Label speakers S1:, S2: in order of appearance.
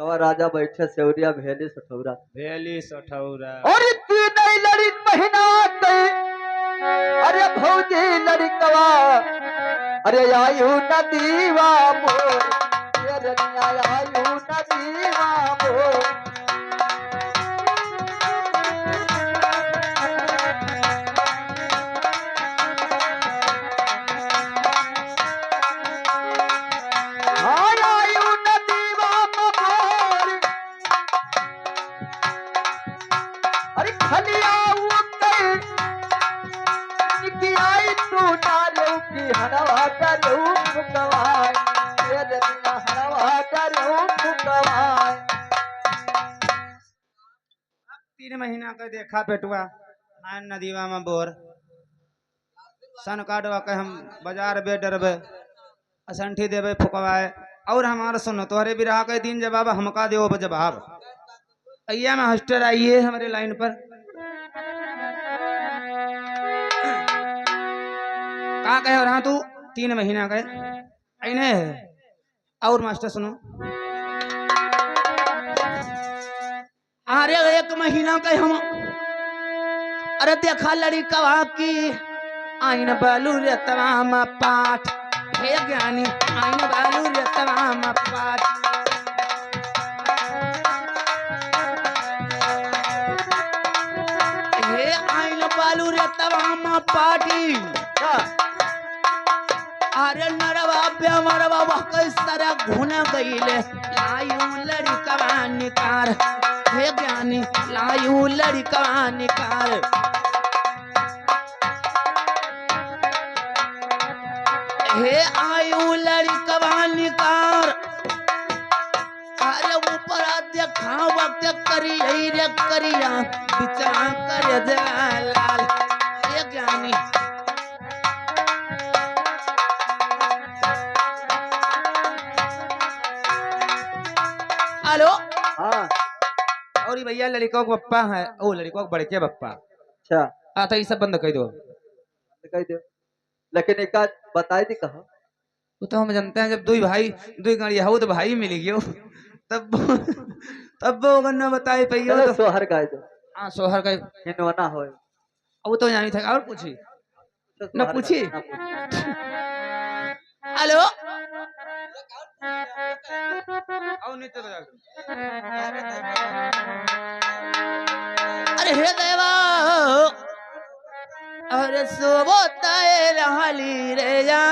S1: कवा राजा बैठे सेवरिया भेली सठौरा
S2: भेली सठौरा।
S1: और इतनी नहीं लड़ी महीना गई। अरे भौजी लड़कवा अरे आयु नदीवा मोर ये रनिया आयु नदीवा मोर हाँ आयु नदीवा मोर अरे खलिया उतर की आई तू डालो की हनवा डालो फुकवाय ये रनिया हनवा डालो फुकवाय
S2: 3 महीना का देखा पेटुआ नान नदीवा में बोर सन काटवा के हम बाजार बे डरबे असंठी देवे फुकवाए। और हमारा सुनो तोहरे बिरहा के दिन जवाब हमका देव जवाब अय्या में हस्टर आइए हमारे लाइन पर कहा कहे रहा तू 3 महीना का अने है। और मास्टर सुनो अरे 1 महीना का हम अरे देखा लड़ी कवा की आइन बालू रे तमाम पाठ हे ज्ञानी आइन बालू रे तमाम पाठ हे आइन बालू रे तमाम पाटी अरे नरवा बेमरवा किस तरह घुन गईले लायू लड़ी कवानी कार हे ज्ञानी लायू लड़ी कवानी कार हे आयु लड़ी कवानी कार अरे ऊपर देखा वक्त करी रे करिया बिचरा कर दे लाल हे ज्ञानी हेलो
S1: हाँ
S2: और ये भैया लड़कों को पप्पा है ओ लड़कों को बड़के पप्पा
S1: अच्छा
S2: आता ये सब बंद कर दो
S1: कह दो लेकिन एक आध बताई थी कहा
S2: वो तो हम जानते हैं जब दो गाड़िया हो तो भाई मिल गयो तब तब वो गन्ना बताए पहियो
S1: चलो
S2: तो
S1: सोहर गाय दो
S2: हाँ सोहर का
S1: हिनवना हो
S2: वो तो जानी था और पूछी न
S1: सोहर
S2: पूछी
S1: गाय, ना पूछी।
S2: हेलो आओ नीचे बजा अरे हे देवा अरे सोबो तय रहली रे जा